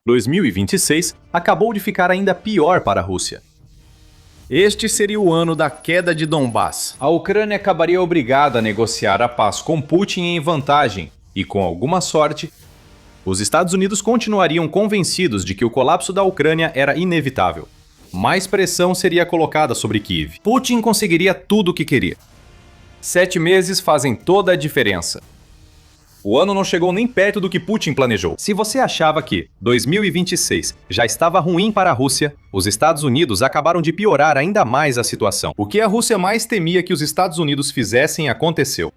2026 acabou de ficar ainda pior para a Rússia. Este seria o ano da queda de Donbass. A Ucrânia acabaria obrigada a negociar a paz com Putin em vantagem e, com alguma sorte, os Estados Unidos continuariam convencidos de que o colapso da Ucrânia era inevitável. Mais pressão seria colocada sobre Kiev. Putin conseguiria tudo o que queria. 7 meses fazem toda a diferença. O ano não chegou nem perto do que Putin planejou. Se você achava que 2026 já estava ruim para a Rússia, os Estados Unidos acabaram de piorar ainda mais a situação. O que a Rússia mais temia que os Estados Unidos fizessem aconteceu.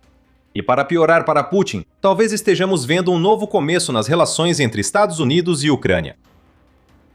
E para piorar para Putin, talvez estejamos vendo um novo começo nas relações entre Estados Unidos e Ucrânia.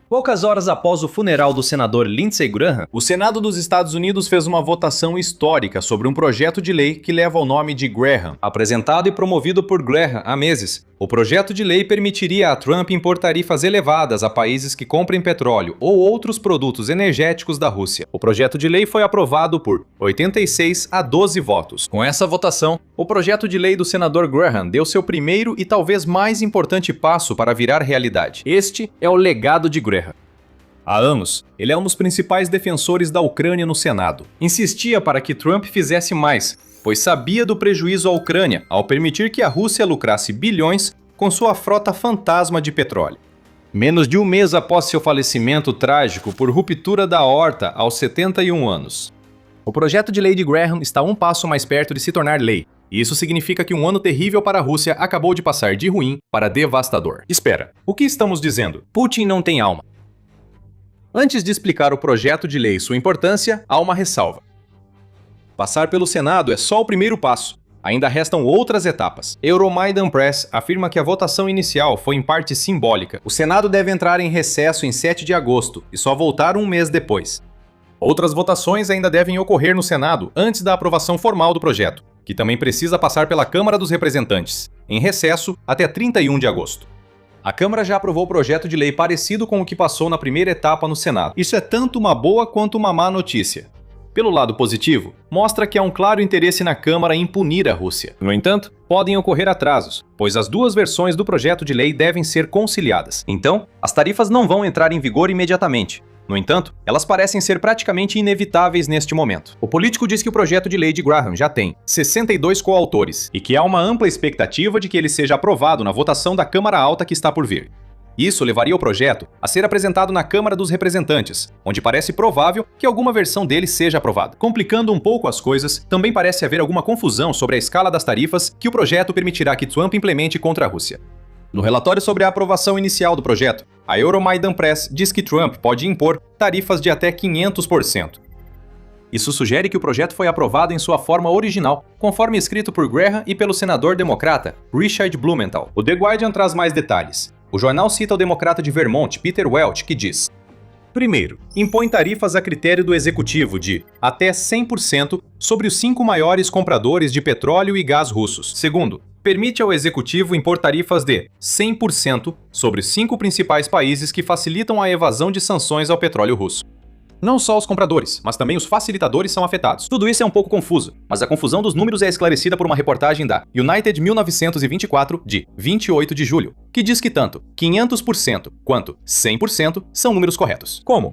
Poucas horas após o funeral do senador Lindsey Graham, o Senado dos Estados Unidos fez uma votação histórica sobre um projeto de lei que leva o nome de Graham. Apresentado e promovido por Graham há meses, o projeto de lei permitiria a Trump impor tarifas elevadas a países que comprem petróleo ou outros produtos energéticos da Rússia. O projeto de lei foi aprovado por 86 a 12 votos. Com essa votação, o projeto de lei do senador Graham deu seu primeiro e talvez mais importante passo para virar realidade. Este é o legado de Graham. Há anos, ele é um dos principais defensores da Ucrânia no Senado. Insistia para que Trump fizesse mais, pois sabia do prejuízo à Ucrânia ao permitir que a Rússia lucrasse bilhões com sua frota fantasma de petróleo. Menos de um mês após seu falecimento trágico por ruptura da aorta aos 71 anos. O projeto de lei de Graham está um passo mais perto de se tornar lei. E isso significa que um ano terrível para a Rússia acabou de passar de ruim para devastador. Espera, o que estamos dizendo? Putin não tem alma. Antes de explicar o projeto de lei e sua importância, há uma ressalva. Passar pelo Senado é só o primeiro passo. Ainda restam outras etapas. Euromaidan Press afirma que a votação inicial foi em parte simbólica. O Senado deve entrar em recesso em 7 de agosto e só voltar um mês depois. Outras votações ainda devem ocorrer no Senado antes da aprovação formal do projeto, que também precisa passar pela Câmara dos Representantes, em recesso até 31 de agosto. A Câmara já aprovou o projeto de lei parecido com o que passou na primeira etapa no Senado. Isso é tanto uma boa quanto uma má notícia. Pelo lado positivo, mostra que há um claro interesse na Câmara em punir a Rússia. No entanto, podem ocorrer atrasos, pois as duas versões do projeto de lei devem ser conciliadas. Então, as tarifas não vão entrar em vigor imediatamente. No entanto, elas parecem ser praticamente inevitáveis neste momento. O político diz que o projeto de lei de Graham já tem 62 coautores e que há uma ampla expectativa de que ele seja aprovado na votação da Câmara Alta que está por vir. Isso levaria o projeto a ser apresentado na Câmara dos Representantes, onde parece provável que alguma versão dele seja aprovada. Complicando um pouco as coisas, também parece haver alguma confusão sobre a escala das tarifas que o projeto permitirá que Trump implemente contra a Rússia. No relatório sobre a aprovação inicial do projeto, a Euromaidan Press diz que Trump pode impor tarifas de até 500%. Isso sugere que o projeto foi aprovado em sua forma original, conforme escrito por Graham e pelo senador democrata Richard Blumenthal. O The Guardian traz mais detalhes. O jornal cita o democrata de Vermont, Peter Welch, que diz: primeiro, impõe tarifas a critério do executivo de até 100% sobre os 5 maiores compradores de petróleo e gás russos. Segundo, permite ao executivo impor tarifas de 100% sobre os 5 principais países que facilitam a evasão de sanções ao petróleo russo. Não só os compradores, mas também os facilitadores são afetados. Tudo isso é um pouco confuso, mas a confusão dos números é esclarecida por uma reportagem da United 1924, de 28 de julho, que diz que tanto 500% quanto 100% são números corretos. Como?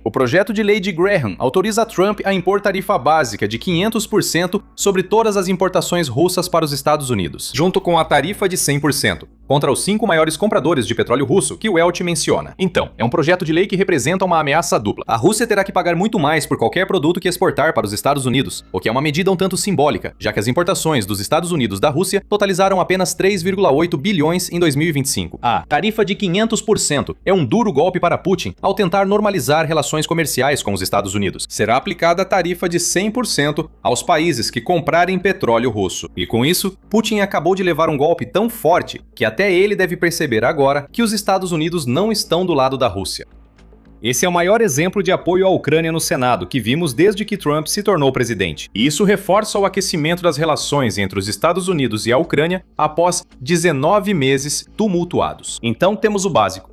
O projeto de lei de Graham autoriza Trump a impor tarifa básica de 500% sobre todas as importações russas para os Estados Unidos, junto com a tarifa de 100%, contra os 5 maiores compradores de petróleo russo que Welch menciona. Então, é um projeto de lei que representa uma ameaça dupla. A Rússia terá que pagar muito mais por qualquer produto que exportar para os Estados Unidos, o que é uma medida um tanto simbólica, já que as importações dos Estados Unidos da Rússia totalizaram apenas 3,8 bilhões em 2025. A tarifa de 500% é um duro golpe para Putin ao tentar normalizar relações comerciais com os Estados Unidos. Será aplicada a tarifa de 100% aos países que comprarem petróleo russo. E com isso, Putin acabou de levar um golpe tão forte que até ele deve perceber agora que os Estados Unidos não estão do lado da Rússia. Esse é o maior exemplo de apoio à Ucrânia no Senado que vimos desde que Trump se tornou presidente. E isso reforça o aquecimento das relações entre os Estados Unidos e a Ucrânia após 19 meses tumultuados. Então temos o básico.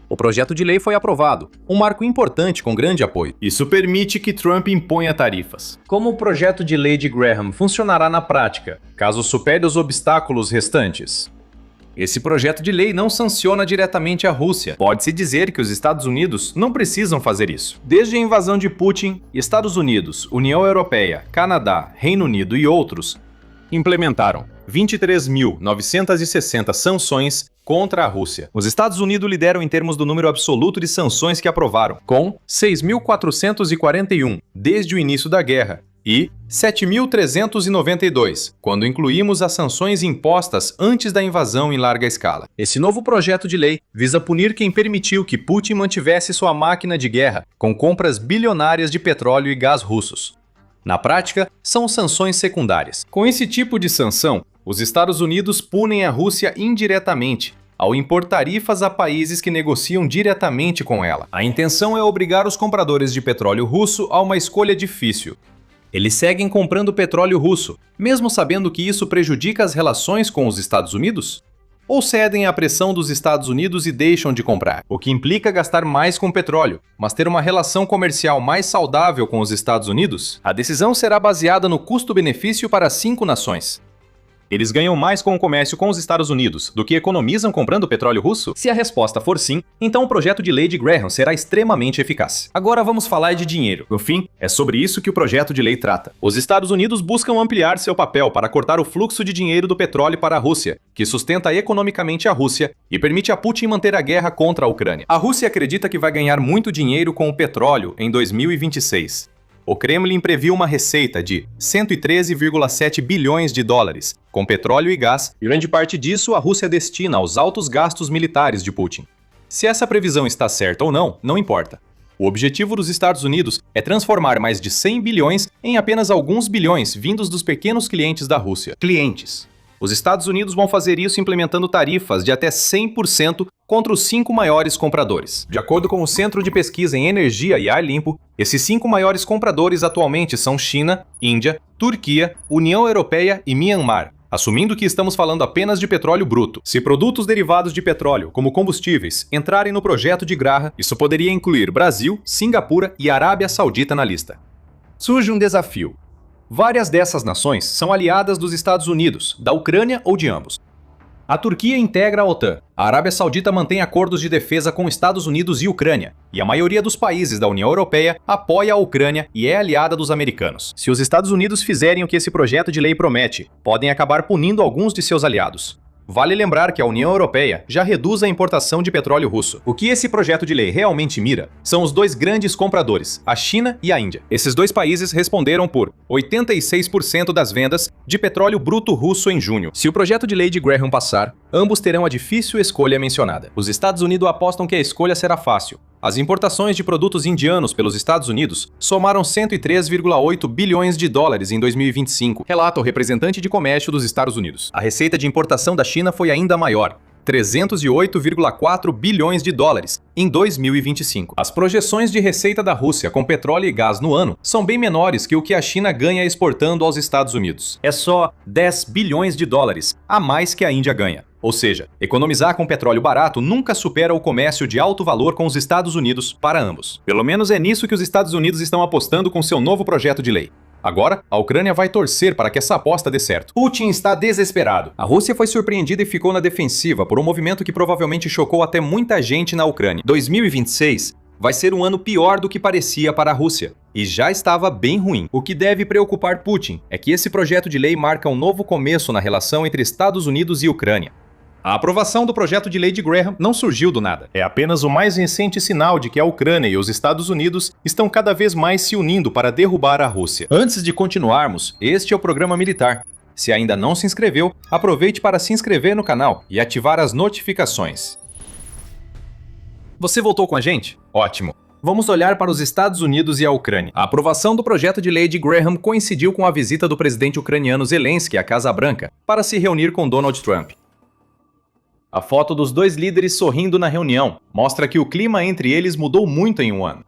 O projeto de lei foi aprovado, um marco importante com grande apoio. Isso permite que Trump imponha tarifas. Como o projeto de lei de Graham funcionará na prática, caso supere os obstáculos restantes? Esse projeto de lei não sanciona diretamente a Rússia. Pode-se dizer que os Estados Unidos não precisam fazer isso. Desde a invasão de Putin, Estados Unidos, União Europeia, Canadá, Reino Unido e outros implementaram 23.960 sanções contra a Rússia. Os Estados Unidos lideram em termos do número absoluto de sanções que aprovaram, com 6.441 desde o início da guerra e 7.392, quando incluímos as sanções impostas antes da invasão em larga escala. Esse novo projeto de lei visa punir quem permitiu que Putin mantivesse sua máquina de guerra com compras bilionárias de petróleo e gás russos. Na prática, são sanções secundárias. Com esse tipo de sanção, os Estados Unidos punem a Rússia indiretamente, ao impor tarifas a países que negociam diretamente com ela. A intenção é obrigar os compradores de petróleo russo a uma escolha difícil. Eles seguem comprando petróleo russo, mesmo sabendo que isso prejudica as relações com os Estados Unidos? Ou cedem à pressão dos Estados Unidos e deixam de comprar, o que implica gastar mais com petróleo, mas ter uma relação comercial mais saudável com os Estados Unidos? A decisão será baseada no custo-benefício para 5 nações. Eles ganham mais com o comércio com os Estados Unidos do que economizam comprando petróleo russo? Se a resposta for sim, então o projeto de lei de Graham será extremamente eficaz. Agora vamos falar de dinheiro. No fim, é sobre isso que o projeto de lei trata. Os Estados Unidos buscam ampliar seu papel para cortar o fluxo de dinheiro do petróleo para a Rússia, que sustenta economicamente a Rússia e permite a Putin manter a guerra contra a Ucrânia. A Rússia acredita que vai ganhar muito dinheiro com o petróleo em 2026. O Kremlin previu uma receita de 113,7 bilhões de dólares, com petróleo e gás, e grande parte disso a Rússia destina aos altos gastos militares de Putin. Se essa previsão está certa ou não, não importa. O objetivo dos Estados Unidos é transformar mais de 100 bilhões em apenas alguns bilhões vindos dos pequenos clientes da Rússia. Clientes. Os Estados Unidos vão fazer isso implementando tarifas de até 100% contra os 5 maiores compradores. De acordo com o Centro de Pesquisa em Energia e Ar Limpo, esses 5 maiores compradores atualmente são China, Índia, Turquia, União Europeia e Myanmar, assumindo que estamos falando apenas de petróleo bruto. Se produtos derivados de petróleo, como combustíveis, entrarem no projeto de Graham, isso poderia incluir Brasil, Singapura e Arábia Saudita na lista. Surge um desafio. Várias dessas nações são aliadas dos Estados Unidos, da Ucrânia ou de ambos. A Turquia integra a OTAN, a Arábia Saudita mantém acordos de defesa com Estados Unidos e Ucrânia, e a maioria dos países da União Europeia apoia a Ucrânia e é aliada dos americanos. Se os Estados Unidos fizerem o que esse projeto de lei promete, podem acabar punindo alguns de seus aliados. Vale lembrar que a União Europeia já reduz a importação de petróleo russo. O que esse projeto de lei realmente mira são os 2 grandes compradores, a China e a Índia. Esses 2 países responderam por 86% das vendas de petróleo bruto russo em junho. Se o projeto de lei de Graham passar, ambos terão a difícil escolha mencionada. Os Estados Unidos apostam que a escolha será fácil. As importações de produtos indianos pelos Estados Unidos somaram 103,8 bilhões de dólares em 2025, relata o representante de comércio dos Estados Unidos. A receita de importação da China foi ainda maior, 308,4 bilhões de dólares em 2025. As projeções de receita da Rússia com petróleo e gás no ano são bem menores que o que a China ganha exportando aos Estados Unidos. É só 10 bilhões de dólares a mais que a Índia ganha. Ou seja, economizar com petróleo barato nunca supera o comércio de alto valor com os Estados Unidos para ambos. Pelo menos é nisso que os Estados Unidos estão apostando com seu novo projeto de lei. Agora, a Ucrânia vai torcer para que essa aposta dê certo. Putin está desesperado. A Rússia foi surpreendida e ficou na defensiva por um movimento que provavelmente chocou até muita gente na Ucrânia. 2026 vai ser um ano pior do que parecia para a Rússia. E já estava bem ruim. O que deve preocupar Putin é que esse projeto de lei marca um novo começo na relação entre Estados Unidos e Ucrânia. A aprovação do projeto de lei de Graham não surgiu do nada. É apenas o mais recente sinal de que a Ucrânia e os Estados Unidos estão cada vez mais se unindo para derrubar a Rússia. Antes de continuarmos, este é o Programa Militar. Se ainda não se inscreveu, aproveite para se inscrever no canal e ativar as notificações. Você voltou com a gente? Ótimo! Vamos olhar para os Estados Unidos e a Ucrânia. A aprovação do projeto de lei de Graham coincidiu com a visita do presidente ucraniano Zelensky à Casa Branca para se reunir com Donald Trump. A foto dos 2 líderes sorrindo na reunião mostra que o clima entre eles mudou muito em um ano.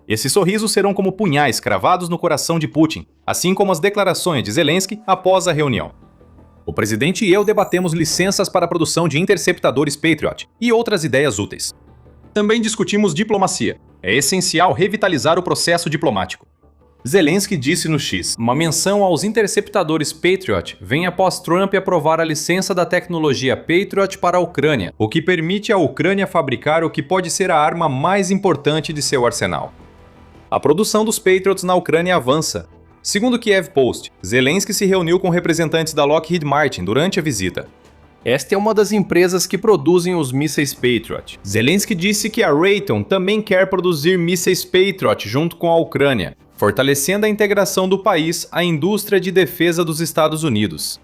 Esses sorrisos serão como punhais cravados no coração de Putin, assim como as declarações de Zelensky após a reunião. O presidente e eu debatemos licenças para a produção de interceptadores Patriot e outras ideias úteis. Também discutimos diplomacia. É essencial revitalizar o processo diplomático. Zelensky disse no X: uma menção aos interceptadores Patriot vem após Trump aprovar a licença da tecnologia Patriot para a Ucrânia, o que permite à Ucrânia fabricar o que pode ser a arma mais importante de seu arsenal. A produção dos Patriots na Ucrânia avança. Segundo o Kiev Post, Zelensky se reuniu com representantes da Lockheed Martin durante a visita. Esta é uma das empresas que produzem os mísseis Patriot. Zelensky disse que a Raytheon também quer produzir mísseis Patriot junto com a Ucrânia, fortalecendo a integração do país à indústria de defesa dos Estados Unidos.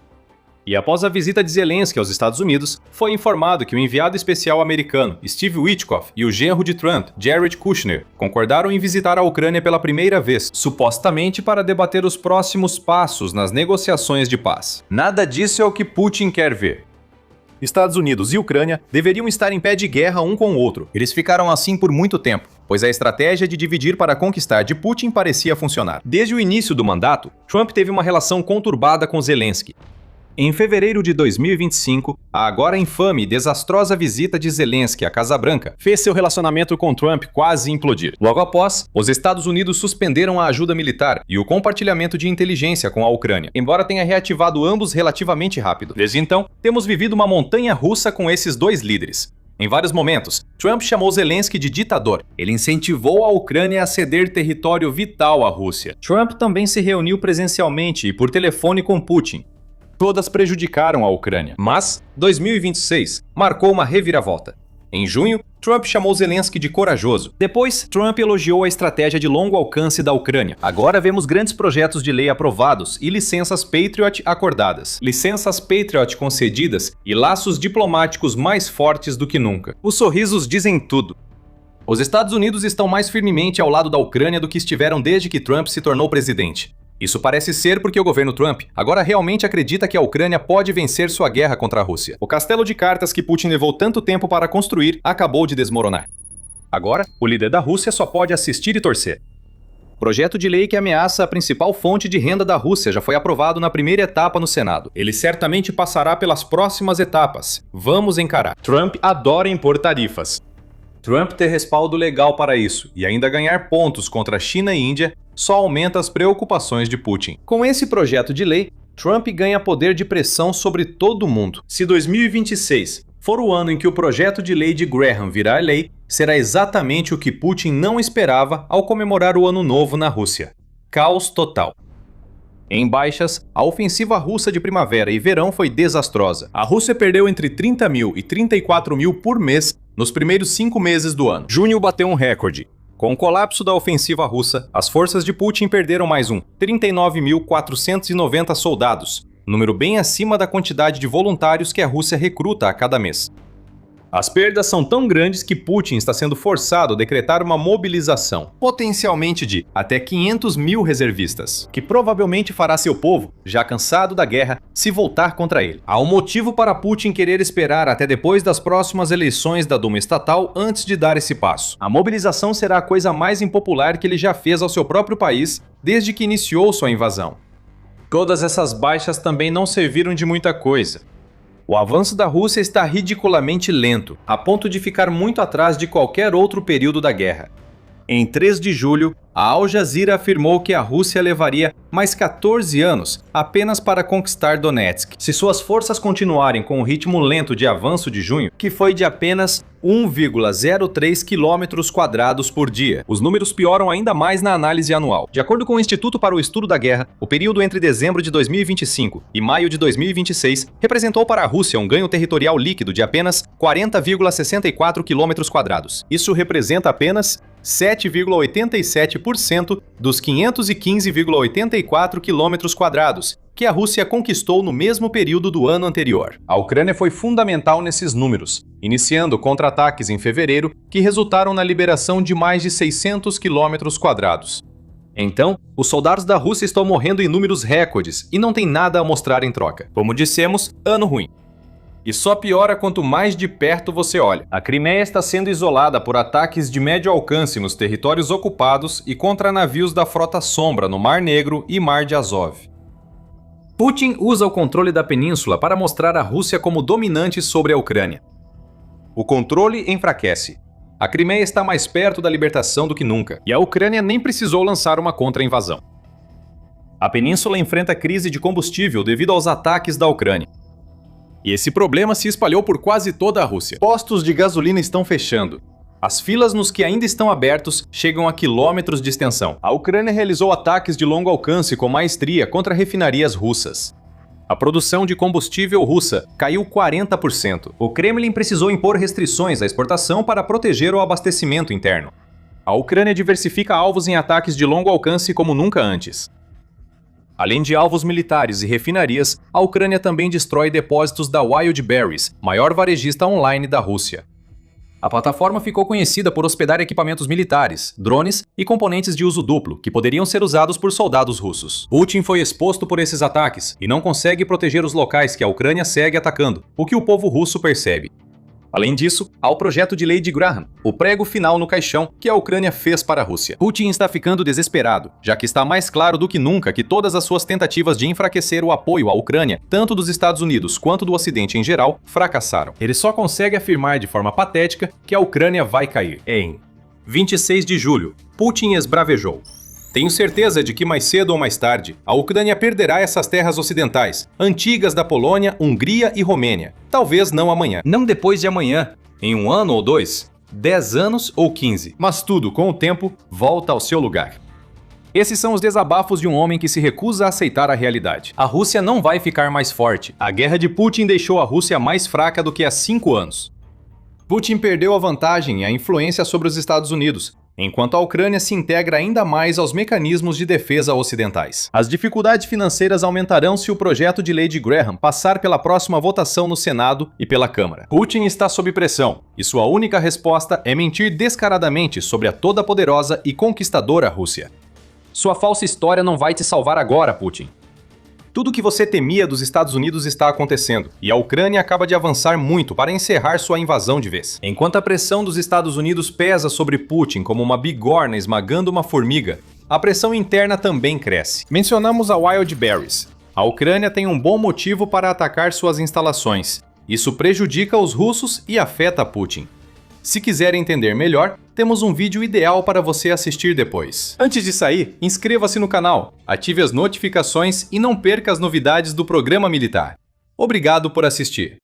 E após a visita de Zelensky aos Estados Unidos, foi informado que o enviado especial americano Steve Witkoff e o genro de Trump, Jared Kushner, concordaram em visitar a Ucrânia pela primeira vez, supostamente para debater os próximos passos nas negociações de paz. Nada disso é o que Putin quer ver. Estados Unidos e Ucrânia deveriam estar em pé de guerra um com o outro. Eles ficaram assim por muito tempo, pois a estratégia de dividir para conquistar de Putin parecia funcionar. Desde o início do mandato, Trump teve uma relação conturbada com Zelensky. Em fevereiro de 2025, a agora infame e desastrosa visita de Zelensky à Casa Branca fez seu relacionamento com Trump quase implodir. Logo após, os Estados Unidos suspenderam a ajuda militar e o compartilhamento de inteligência com a Ucrânia, embora tenha reativado ambos relativamente rápido. Desde então, temos vivido uma montanha-russa com esses dois líderes. Em vários momentos, Trump chamou Zelensky de ditador. Ele incentivou a Ucrânia a ceder território vital à Rússia. Trump também se reuniu presencialmente e por telefone com Putin. Todas prejudicaram a Ucrânia, mas 2026 marcou uma reviravolta. Em junho, Trump chamou Zelensky de corajoso. Depois, Trump elogiou a estratégia de longo alcance da Ucrânia. Agora vemos grandes projetos de lei aprovados e licenças Patriot acordadas. Licenças Patriot concedidas e laços diplomáticos mais fortes do que nunca. Os sorrisos dizem tudo. Os Estados Unidos estão mais firmemente ao lado da Ucrânia do que estiveram desde que Trump se tornou presidente. Isso parece ser porque o governo Trump agora realmente acredita que a Ucrânia pode vencer sua guerra contra a Rússia. O castelo de cartas que Putin levou tanto tempo para construir acabou de desmoronar. Agora, o líder da Rússia só pode assistir e torcer. O projeto de lei que ameaça a principal fonte de renda da Rússia já foi aprovado na primeira etapa no Senado. Ele certamente passará pelas próximas etapas. Vamos encarar. Trump adora impor tarifas. Trump ter respaldo legal para isso e ainda ganhar pontos contra a China e Índia só aumenta as preocupações de Putin. Com esse projeto de lei, Trump ganha poder de pressão sobre todo mundo. Se 2026 for o ano em que o projeto de lei de Graham virar lei, será exatamente o que Putin não esperava ao comemorar o Ano Novo na Rússia. Caos total. Em baixas, a ofensiva russa de primavera e verão foi desastrosa. A Rússia perdeu entre 30 mil e 34 mil por mês nos primeiros 5 meses do ano. Junho bateu um recorde. Com o colapso da ofensiva russa, as forças de Putin perderam mais 39.490 soldados, número bem acima da quantidade de voluntários que a Rússia recruta a cada mês. As perdas são tão grandes que Putin está sendo forçado a decretar uma mobilização, potencialmente de até 500 mil reservistas, que provavelmente fará seu povo, já cansado da guerra, se voltar contra ele. Há um motivo para Putin querer esperar até depois das próximas eleições da Duma estatal antes de dar esse passo. A mobilização será a coisa mais impopular que ele já fez ao seu próprio país desde que iniciou sua invasão. Todas essas baixas também não serviram de muita coisa. O avanço da Rússia está ridiculamente lento, a ponto de ficar muito atrás de qualquer outro período da guerra. Em 3 de julho, a Al Jazeera afirmou que a Rússia levaria mais 14 anos apenas para conquistar Donetsk. Se suas forças continuarem com o ritmo lento de avanço de junho, que foi de apenas 1,03 km² por dia. Os números pioram ainda mais na análise anual. De acordo com o Instituto para o Estudo da Guerra, o período entre dezembro de 2025 e maio de 2026 representou para a Rússia um ganho territorial líquido de apenas 40,64 km². Isso representa apenas 7,87% dos 515,84 km² que a Rússia conquistou no mesmo período do ano anterior. A Ucrânia foi fundamental nesses números, iniciando contra-ataques em fevereiro que resultaram na liberação de mais de 600 km². Então, os soldados da Rússia estão morrendo em números recordes e não tem nada a mostrar em troca. Como dissemos, ano ruim. E só piora quanto mais de perto você olha. A Crimeia está sendo isolada por ataques de médio alcance nos territórios ocupados e contra navios da Frota Sombra no Mar Negro e Mar de Azov. Putin usa o controle da península para mostrar a Rússia como dominante sobre a Ucrânia. O controle enfraquece. A Crimeia está mais perto da libertação do que nunca, e a Ucrânia nem precisou lançar uma contra-invasão. A península enfrenta crise de combustível devido aos ataques da Ucrânia. E esse problema se espalhou por quase toda a Rússia. Postos de gasolina estão fechando. As filas nos que ainda estão abertos chegam a quilômetros de extensão. A Ucrânia realizou ataques de longo alcance com maestria contra refinarias russas. A produção de combustível russa caiu 40%. O Kremlin precisou impor restrições à exportação para proteger o abastecimento interno. A Ucrânia diversifica alvos em ataques de longo alcance como nunca antes. Além de alvos militares e refinarias, a Ucrânia também destrói depósitos da Wildberries, maior varejista online da Rússia. A plataforma ficou conhecida por hospedar equipamentos militares, drones e componentes de uso duplo, que poderiam ser usados por soldados russos. Putin foi exposto por esses ataques e não consegue proteger os locais que a Ucrânia segue atacando, o que o povo russo percebe. Além disso, há o projeto de lei de Graham, o prego final no caixão que a Ucrânia fez para a Rússia. Putin está ficando desesperado, já que está mais claro do que nunca que todas as suas tentativas de enfraquecer o apoio à Ucrânia, tanto dos Estados Unidos quanto do Ocidente em geral, fracassaram. Ele só consegue afirmar de forma patética que a Ucrânia vai cair. Em 26 de julho, Putin esbravejou: "Tenho certeza de que mais cedo ou mais tarde, a Ucrânia perderá essas terras ocidentais, antigas da Polônia, Hungria e Romênia. Talvez não amanhã. Não depois de amanhã. Em 1 ano ou 2, 10 anos ou 15. Mas tudo, com o tempo, volta ao seu lugar." Esses são os desabafos de um homem que se recusa a aceitar a realidade. A Rússia não vai ficar mais forte. A guerra de Putin deixou a Rússia mais fraca do que há 5 anos. Putin perdeu a vantagem e a influência sobre os Estados Unidos, enquanto a Ucrânia se integra ainda mais aos mecanismos de defesa ocidentais. As dificuldades financeiras aumentarão se o projeto de lei de Graham passar pela próxima votação no Senado e pela Câmara. Putin está sob pressão, e sua única resposta é mentir descaradamente sobre a toda-poderosa e conquistadora Rússia. Sua falsa história não vai te salvar agora, Putin. Tudo o que você temia dos Estados Unidos está acontecendo, e a Ucrânia acaba de avançar muito para encerrar sua invasão de vez. Enquanto a pressão dos Estados Unidos pesa sobre Putin como uma bigorna esmagando uma formiga, a pressão interna também cresce. Mencionamos a Wildberries. A Ucrânia tem um bom motivo para atacar suas instalações. Isso prejudica os russos e afeta Putin. Se quiser entender melhor, temos um vídeo ideal para você assistir depois. Antes de sair, inscreva-se no canal, ative as notificações e não perca as novidades do programa militar. Obrigado por assistir.